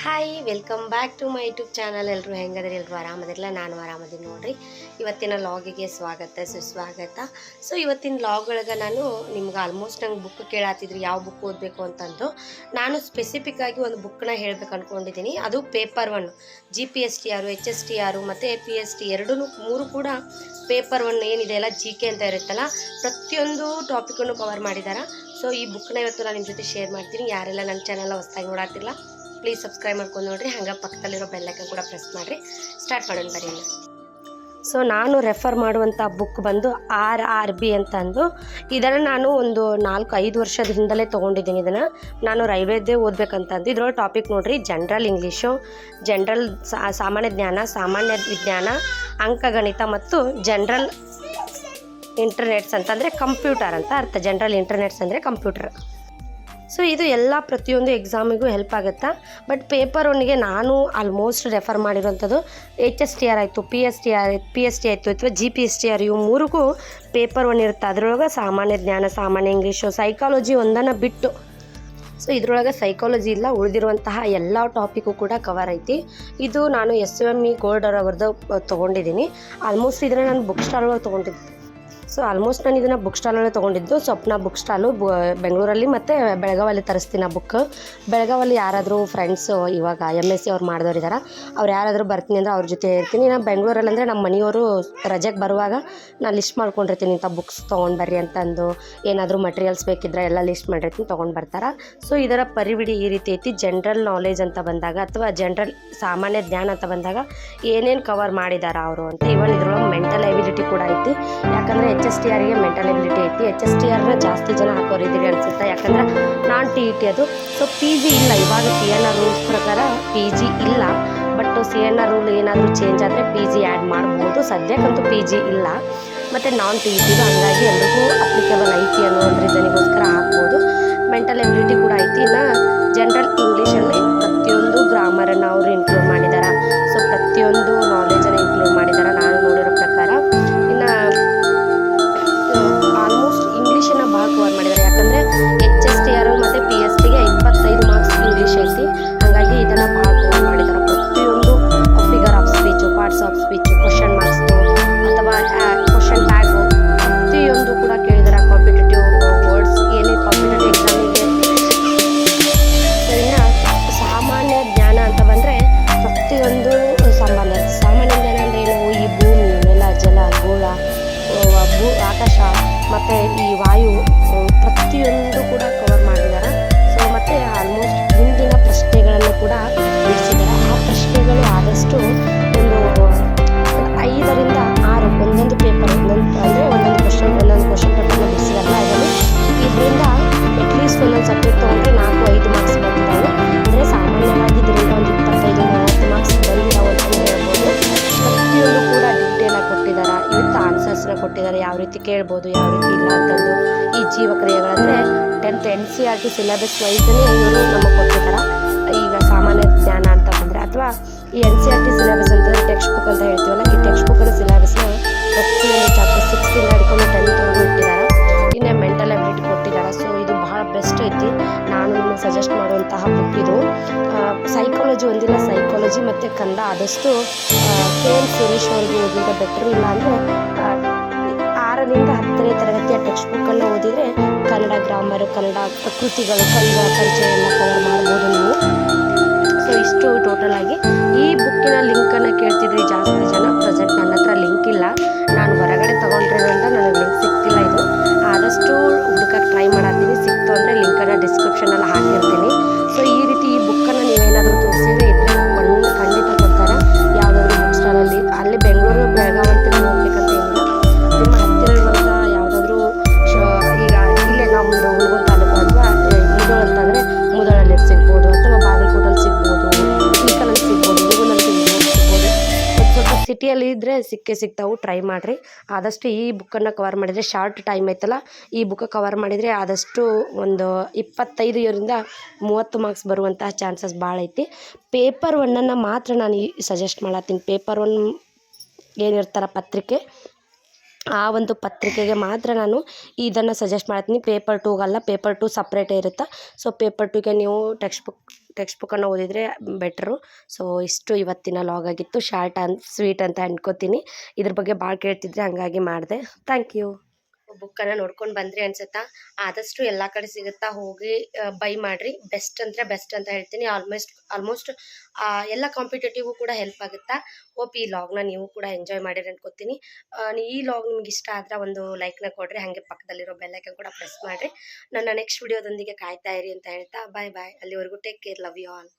Hi welcome back to my YouTube channel. ಎಲ್ಲರೂ ಹೆಂಗದ್ರಿ? ಎಲ್ಲರೂ ಆರಾಮದಿರಲ್ಲ? ನಾನು ಆರಾಮದೀನಿ ನೋಡ್ರಿ. ಇವತ್ತಿನ ಲಾಗಿಗೆ ಸ್ವಾಗತ ಸುಸ್ವಾಗತ. ಸೊ ಇವತ್ತಿನ ಲಾಗ್ ಒಳಗೆ ನಾನು ನಿಮ್ಗೆ ಆಲ್ಮೋಸ್ಟ್ ನಂಗೆ ಬುಕ್ ಕೇಳಾತಿದ್ರಿ ಯಾವ ಬುಕ್ ಓದಬೇಕು ಅಂತಂದು. ನಾನು ಸ್ಪೆಸಿಫಿಕ್ ಆಗಿ ಒಂದು ಬುಕ್ನ ಹೇಳ್ಬೇಕು ಅಂದ್ಕೊಂಡಿದ್ದೀನಿ. ಅದು ಪೇಪರ್ 1 GPSTR, HSTR ಮತ್ತು PST ಮೂರು ಕೂಡ ಪೇಪರ್ 1 ಏನಿದೆ ಅಲ್ಲ GK ಅಂತ ಇರುತ್ತಲ್ಲ, ಪ್ರತಿಯೊಂದು ಟಾಪಿಕನ್ನು ಕವರ್ ಮಾಡಿದ್ದಾರೆ. ಸೊ ಈ ಬುಕ್ನ ಇವತ್ತು ನಾನು ನಿಮ್ಮ ಜೊತೆ ಶೇರ್ ಮಾಡ್ತೀನಿ. ಯಾರೆಲ್ಲ ನನ್ನ ಚಾನಲ್ನ ಹೊಸದಾಗಿ ನೋಡಾತಿಲ್ಲ ಪ್ಲೀಸ್ ಸಬ್ಸ್ಕ್ರೈಬ್ ಮಾಡ್ಕೊಂಡು ನೋಡಿರಿ. ಹಂಗೆ ಪಕ್ಕದಲ್ಲಿರೋ ಬೆಲ್ಲೈಕನ್ ಕೂಡ ಪ್ರೆಸ್ ಮಾಡಿರಿ. ಸ್ಟಾರ್ಟ್ ಮಾಡೋಣ ಬರೀ. ಸೊ ನಾನು ರೆಫರ್ ಮಾಡುವಂಥ ಬುಕ್ ಬಂದು RRB ಅಂತಂದು. ಇದನ್ನು ನಾನು ಒಂದು 4-5 ವರ್ಷದ ಹಿಂದಲೇ ತೊಗೊಂಡಿದ್ದೀನಿ. ಇದನ್ನು ನಾನು ರೈಲ್ವೇದೇ ಓದಬೇಕಂತಂದು. ಇದರೊಳಗೆ ಟಾಪಿಕ್ ನೋಡಿರಿ: ಜನರಲ್ ಇಂಗ್ಲೀಷು, ಜನರಲ್ ಸಾಮಾನ್ಯ ಜ್ಞಾನ, ಸಾಮಾನ್ಯ ವಿಜ್ಞಾನ, ಅಂಕಗಣಿತ ಮತ್ತು ಜನರಲ್ ಇಂಟರ್ನೆಟ್ಸ್ ಅಂತಂದರೆ ಕಂಪ್ಯೂಟರ್ ಅಂತ ಅರ್ಥ. ಜನರಲ್ ಇಂಟರ್ನೆಟ್ಸ್ ಅಂದರೆ ಕಂಪ್ಯೂಟರ್. ಸೊ ಇದು ಎಲ್ಲ ಪ್ರತಿಯೊಂದು ಎಕ್ಸಾಮಿಗೂ ಹೆಲ್ಪ್ ಆಗುತ್ತೆ. ಬಟ್ ಪೇಪರ್ 1ಗೆ ನಾನು ಆಲ್ಮೋಸ್ಟ್ ರೆಫರ್ ಮಾಡಿರೋಂಥದ್ದು HSTR ಆಯಿತು, PST ಆಯಿತು ಅಥವಾ GPSTR, ಇವು ಮೂರಿಗೂ ಪೇಪರ್ 1 ಇರುತ್ತೆ. ಅದರೊಳಗೆ ಸಾಮಾನ್ಯ ಜ್ಞಾನ, ಸಾಮಾನ್ಯ ಇಂಗ್ಲೀಷು, ಸೈಕಾಲಜಿ ಒಂದನ್ನು ಬಿಟ್ಟು. ಸೊ ಇದರೊಳಗೆ ಸೈಕಾಲಜಿ ಇಲ್ಲ, ಉಳಿದಿರುವಂತಹ ಎಲ್ಲ ಟಾಪಿಕ್ಕು ಕೂಡ ಕವರ್ ಐತಿ. ಇದು ನಾನು SME ಗೋಲ್ಡ್ ಅವ್ರದ್ದು ತೊಗೊಂಡಿದ್ದೀನಿ. ಆಲ್ಮೋಸ್ಟ್ ಇದನ್ನು ನಾನು ಬುಕ್ ಸ್ಟಾಲ್ ಒಳಗೆ ತೊಗೊಂಡಿದ್ದೆ. ಸೊ ಆಲ್ಮೋಸ್ಟ್ ನಾನು ಇದನ್ನು ಬುಕ್ ಸ್ಟಾಲಲ್ಲೇ ತೊಗೊಂಡಿದ್ದು. ಸ್ವಪ್ನ ಬುಕ್ ಸ್ಟಾಲು ಬೆಂಗಳೂರಲ್ಲಿ ಮತ್ತು ಬೆಳಗಾವಲ್ಲಿ ತರಿಸ್ತೀನಿ ಆ ಬುಕ್. ಬೆಳಗಾವಲ್ಲಿ ಯಾರಾದರೂ ಫ್ರೆಂಡ್ಸು ಇವಾಗ MSc ಅವ್ರು ಮಾಡಿದವ್ರು ಅವ್ರು ಯಾರಾದರೂ ಬರ್ತೀನಿ ಅಂದರೆ ಅವ್ರ ಜೊತೆ ಇರ್ತೀನಿ. ನಾನು ಬೆಂಗಳೂರಲ್ಲಿ ಅಂದರೆ ನಮ್ಮ ಮನೆಯವರು ರಜೆಗೆ ಬರುವಾಗ ನಾನು ಲಿಸ್ಟ್ ಮಾಡ್ಕೊಂಡಿರ್ತೀನಿ, ಇಂಥ ಬುಕ್ಸ್ ತೊಗೊಂಡು ಬರ್ರಿ ಅಂತಂದು. ಏನಾದರೂ ಮಟೀರಿಯಲ್ಸ್ ಬೇಕಿದ್ರೆ ಎಲ್ಲ ಲಿಸ್ಟ್ ಮಾಡಿರ್ತೀನಿ, ತೊಗೊಂಡು ಬರ್ತಾರೆ. ಸೊ ಇದರ ಪರಿವಿಡಿ ಈ ರೀತಿ ಐತಿ. ಜನರಲ್ ನಾಲೆಜ್ ಅಂತ ಬಂದಾಗ ಅಥವಾ ಜನರಲ್ ಸಾಮಾನ್ಯ ಜ್ಞಾನ ಅಂತ ಬಂದಾಗ ಏನೇನು ಕವರ್ ಮಾಡಿದ್ದಾರೆ ಅವರು ಅಂತ. ಇವನ್ ಇದ್ರೊಳಗೆ ಮೆಂಟಲ್ ಎಬಿಲಿಟಿ ಕೂಡ ಐತಿ. ಯಾಕಂದರೆ HSTRಗೆ ಮೆಂಟಲ್ ಎಬಿಲಿಟಿ ಐತಿ. HSTRನ ಜಾಸ್ತಿ ಜನ ಹಾಕೋರಿದ್ದೀರಿ ಅನಿಸುತ್ತೆ, ಯಾಕಂದ್ರೆ ನಾನ್ TET ಅದು. ಸೊ PG ಇಲ್ಲ, ಇವಾಗ CNR ರೂಲ್ಸ್ ಪ್ರಕಾರ PG ಇಲ್ಲ. ಬಟ್ CNR ರೂಲ್ ಏನಾದರೂ ಚೇಂಜ್ ಆದರೆ PG ಆ್ಯಡ್ ಮಾಡ್ಬೋದು. ಸದ್ಯಕ್ಕಂತೂ PG ಇಲ್ಲ. ಮತ್ತು ನಾನ್ TET, ಹಂಗಾಗಿ ಎಲ್ರಿಗೂ ಅಪ್ಲಿಕೇಬಲ್ ಐತಿ ಅನ್ನೋ ಒಂದು ರೀಸನಿಗೋಸ್ಕರ ಹಾಕ್ಬೋದು. ಮೆಂಟಲ್ ಎಬಿಲಿಟಿ ಕೂಡ ಐತಿ. ಇನ್ನು ಜನರಲ್ ಇಂಗ್ಲೀಷಲ್ಲಿ ಪ್ರತಿಯೊಂದು ಗ್ರಾಮರನ್ನು ಅವರು ಇನ್ಕ್ಲೂಡ್ ಮಾಡಿದ್ದಾರೆ. ಸೊ ಪ್ರತಿಯೊಂದು ನಾಲೆಜನ್ನು ಇನ್ಕ್ಲೂಡ್ ಮಾಡಿದ್ದಾರೆ ನಾನು ನೋಡಿರೋ ಪ್ರಕಾರ. ಇನ್ನು ಆಲ್ಮೋಸ್ಟ್ ಇಂಗ್ಲೀಷನ್ನ ಭಾಳ ಕವರ್ ಮಾಡಿದ್ದಾರೆ. ಯಾಕಂದರೆ HSTR ಮತ್ತು PSTಗೆ 25 ಮಾರ್ಕ್ಸ್ ಇಂಗ್ಲೀಷ್ ಐತಿ. ಹಾಗಾಗಿ ಇದನ್ನು ಭಾಳ ಕವರ್ ಮಾಡಿದ್ದಾರೆ. ಪ್ರತಿಯೊಂದು figure of speech, parts of speech, question ಮಾರ್ಕ್ಸ್ದು ಅಥವಾ ಕ್ವಶನ್ ಟ್ಯಾಗು ಪ್ರತಿಯೊಂದು ಕೂಡ ಕೇಳಿದ್ದಾರೆ. ಕಾಂಪಿಟೇಟಿವ್ ವರ್ಡ್ಸ್ ಏನೇ ಕಾಂಪಿಟೇಟಿವ್ ಎಕ್ಸಾಮಿಗೆ. ಇನ್ನು ಸಾಮಾನ್ಯ ಜ್ಞಾನ ಅಂತ ಬಂದರೆ ಪ್ರತಿಯೊಂದು ಸಾಮಾನ್ಯ ಜ್ಞಾನ ಅಂದರೆ ಏನು? ಈ ಭೂಮಿ, ನೆಲ, ಜಲ, ಗೋಳ, ಆಕಾಶ ಮತ್ತು ಈ ವಾಯು ಪ್ರತಿಯೊಂದು ಕೂಡ ಕವರ್ ಮಾಡಿದ್ದಾರೆ. ಸೊ ಮತ್ತು ಆಲ್ಮೋಸ್ಟ್ ಹಿಂದಿನ ಪ್ರಶ್ನೆಗಳನ್ನು ಕೂಡ ಬಿಡಿಸಿದ್ದಾರೆ. ಆ ಪ್ರಶ್ನೆಗಳು ಆದಷ್ಟು ಒಂದು 5ರಿಂದ 6 ಒಂದೊಂದು ಪೇಪರ್ ಒಂದೊಂದು ಕ್ವಶನ್ ಪೇಪರ್ನ ಬಿಡಿಸಿದಾರಲ್ಲ, ಅದನ್ನು ಇದರಿಂದ ಅಟ್ಲೀಸ್ಟ್ ಒಂದೊಂದು ಸಬ್ಜೆಕ್ಟ್ ತೊಗೊಂಡ್ರೆ 4-5 ಮಾರ್ಕ್ಸ್ ಬಂದಿದ್ದಾವೆ. ಅಂದರೆ ಸಾಮಾನ್ಯವಾಗಿ ಇದರಿಂದ ಒಂದು 25-30 ಮಾರ್ಕ್ಸ್ ಬಂದಿದ್ದಾವೆ ಅಂತಲೇ ಹೇಳ್ಬೋದು. ಪ್ರತಿಯೊಂದು ಕೂಡ ಡೀಟೇಲಾಗಿ ಕೊಟ್ಟಿದ್ದಾರೆ. ಇವತ್ತು ಆನ್ಸರ್ಸ್ನ ಕೊಟ್ಟಿದ್ದಾರೆ, ಯಾವ ರೀತಿ ಕೇಳ್ಬೋದು, ಯಾವ ರೀತಿ ಇಲ್ಲ ಅಂತಂದು. ಈ ಜೀವಕ್ರಿಯೆಗಳಂದರೆ 10th NCERT ಸಿಲೆಬಸ್ ವೈಸನ್ನೇ ಇವರು ನಮಗೆ ಕೊಟ್ಟಿದ್ದಾರೆ. ಈಗ ಸಾಮಾನ್ಯ ಜ್ಞಾನ ಅಂತ ಬಂದರೆ ಅಥವಾ ಈ NCERT ಸಿಲೆಬಸ್ ಅಂತಂದರೆ ಟೆಕ್ಸ್ಟ್ ಬುಕ್ ಅಂತ ಹೇಳ್ತೀವಲ್ಲ, ಈ ಟೆಕ್ಸ್ಟ್ ಬುಕ್ಕಲ್ಲಿ ಸಿಲೆಬಸ್ನ ಪ್ರತಿಯೊಂದು ಚಾಪ್ಟರ್ 6ರಿಂದ ಹಿಡ್ಕೊಂಡು 10th ಇಟ್ಟಿದ್ದಾರೆ. ಇನ್ನೇ ಮೆಂಟಲ್ ಎಬಿಲಿಟಿ ಕೊಟ್ಟಿದ್ದಾರೆ. ಸೊ ಇದು ಭಾಳ ಬೆಸ್ಟ್ ಐತಿ. ನಾನು ನಿಮಗೆ ಸಜೆಸ್ಟ್ ಮಾಡುವಂತಹ ಬುಕ್ ಇದು. ಸೈಕಾಲಜಿ ಒಂದಿಲ್ಲ, ಸೈಕಾಲಜಿ ಮತ್ತು ಕನ್ನಡ ಆದಷ್ಟು KM ಸುರೇಶ್ ಅವ್ರಿಗೆ ಓದಿದ್ರೆ ಬೆಟ್ರು. ಇಲ್ಲ ಅಂದರೆ 6ರಿಂದ 10ನೇ ತರಗತಿಯ ಟೆಕ್ಸ್ಟ್ ಬುಕ್ಕನ್ನು ಓದಿದರೆ ಕನ್ನಡ ಗ್ರಾಮರ್, ಕನ್ನಡ ಕೃತಿಗಳು, ಕನ್ನಡ ಪರಿಚಯ ಎಲ್ಲ ಕವರ್ ಮಾಡ್ಬೋದು ನೀವು. ಸೊ ಇಷ್ಟು ಟೋಟಲ್ ಆಗಿ. ಈ ಬುಕ್ಕಿನ ಲಿಂಕನ್ನು ಕೇಳ್ತಿದ್ರಿ ಜಾಸ್ತಿ ಜನ. ಪ್ರೆಸೆಂಟ್ ನನ್ನ ಹತ್ರ ಲಿಂಕ್ ಇಲ್ಲ, ನಾನು ಹೊರಗಡೆ ತೊಗೊಂಡಿರೋದ್ರಿಂದ ನನಗೆ ಲಿಂಕ್ ಸಿಗ್ತಿಲ್ಲ. ಇದು ಆದಷ್ಟು ಹುಡುಕಕ್ಕೆ ಟ್ರೈ ಮಾಡತ್ತೀನಿ. ಸಿಕ್ತು ಅಂದರೆ ಲಿಂಕನ್ನು ಡಿಸ್ಕ್ರಿಪ್ಷನಲ್ಲಿ ಹಾಕಿರ್ತೀನಿ. ಸೊ ಈ ರೀತಿ ಈ ಬುಕ್ಕನ್ನು ನೀವೇನಾದರೂ ತೋರಿಸಿದ್ರೆ ಇದ್ರೆ ಖಂಡಿತ ಕೊಡ್ತಾರೆ. ಯಾವುದಾದ್ರೂ ಬುಕ್ ಸ್ಟಾಲಲ್ಲಿ, ಅಲ್ಲಿ ಬೆಂಗಳೂರು ಬೆಳಗಾವಿ ಅಂತ ಹೋಗ್ಬೇಕಂತ ಏನಿಲ್ಲ. ನಿಮ್ಮ ಹತ್ತಿರ ಇರುವಂಥ ಯಾವುದಾದ್ರೂ ಈಗ ಇಲ್ಲೇ ನಮ್ಮದು ಹುಡುಗನ ತಾಲೂಕು ಅಥವಾ ಮುದೋಳ ಅಂತಂದರೆ ಮುದೋಳಲ್ಲಿ ಸಿಗ್ಬೋದು, ಅಥವಾ ಬಾಗಲಕೋಟಲ್ಲಿ ಸಿಗ್ಬೋದು, ಇಳಕಲಲ್ಲಿ ಸಿಗ್ಬೋದು, ಹುಡುಗನಲ್ಲಿ ಸಿಗ್ಬೋದು. ಸ್ವಲ್ಪ ಸಿಟಿಯಲ್ಲಿ ಇದ್ದರೆ ಸಿಗ್ತಾವು. ಟ್ರೈ ಮಾಡಿರಿ. ಆದಷ್ಟು ಈ ಬುಕ್ಕನ್ನು ಕವರ್ ಮಾಡಿದರೆ, ಶಾರ್ಟ್ ಟೈಮ್ ಐತಲ್ಲ, ಈ ಬುಕ್ ಕವರ್ ಮಾಡಿದರೆ ಆದಷ್ಟು ಒಂದು 25ರಿಂದ 30 ಮಾರ್ಕ್ಸ್ ಬರುವಂತಹ ಚಾನ್ಸಸ್ ಭಾಳ ಐತಿ. ಪೇಪರ್ 1 ಮಾತ್ರ ನಾನು ಸಜೆಸ್ಟ್ ಮಾಡತ್ತೀನಿ. ಪೇಪರ್ 1 ಏನಿರ್ತಾರ ಪತ್ರಿಕೆ, ಆ ಒಂದು ಪತ್ರಿಕೆಗೆ ಮಾತ್ರ ನಾನು ಇದನ್ನು ಸಜೆಸ್ಟ್ ಮಾಡ್ತೀನಿ. ಪೇಪರ್ ಟೂಗಲ್ಲ, ಪೇಪರ್ ಟು ಸಪ್ರೇಟೇ ಇರುತ್ತೆ. ಸೊ ಪೇಪರ್ ಟುಗೆ ನೀವು ಟೆಕ್ಸ್ಟ್ ಬುಕ್ಕನ್ನು ಓದಿದರೆ ಬೆಟ್ರು. ಸೊ ಇಷ್ಟು ಇವತ್ತಿನ ಲಾಗ್ ಆಗಿತ್ತು. ಶಾರ್ಟ್ ಆ್ಯಂಡ್ ಸ್ವೀಟ್ ಅಂತ ಅನ್ಕೋತೀನಿ. ಇದ್ರ ಬಗ್ಗೆ ಭಾಳ ಕೇಳ್ತಿದ್ರೆ ಹಾಗಾಗಿ ಮಾಡಿದೆ. Thank you. ಬುಕ್ಕನ್ನು ನೋಡ್ಕೊಂಡು ಬಂದ್ರಿ ಅನ್ಸುತ್ತಾ. ಆದಷ್ಟು ಎಲ್ಲ ಕಡೆ ಸಿಗುತ್ತಾ, ಹೋಗಿ ಬೈ ಮಾಡಿರಿ. ಬೆಸ್ಟ್ ಅಂದರೆ ಬೆಸ್ಟ್ ಅಂತ ಹೇಳ್ತೀನಿ. ಆಲ್ಮೋಸ್ಟ್ ಎಲ್ಲ ಕಾಂಪಿಟೇಟಿವ್ಗೂ ಕೂಡ ಹೆಲ್ಪ್ ಆಗುತ್ತಾ. ಹೋಪ್ ಈ ಲಾಗ್ನ ನೀವು ಕೂಡ ಎಂಜಾಯ್ ಮಾಡಿರಿ ಅನ್ಕೋತೀನಿ. ಈ ಲಾಗ್ ನಿಮ್ಗೆ ಇಷ್ಟ ಆದ್ರೆ ಒಂದು ಲೈಕ್ನ ಕೊಡ್ರಿ. ಹಾಗೆ ಪಕ್ಕದಲ್ಲಿರೋ ಬೆಲ್ಲೈಕನ್ ಕೂಡ ಪ್ರೆಸ್ ಮಾಡಿರಿ. ನನ್ನ ನೆಕ್ಸ್ಟ್ ವಿಡಿಯೋದೊಂದಿಗೆ ಕಾಯ್ತಾ ಇರಿ ಅಂತ ಹೇಳ್ತಾ ಬಾಯ್ ಬಾಯ್. ಅಲ್ಲಿವರೆಗೂ take care, love you all.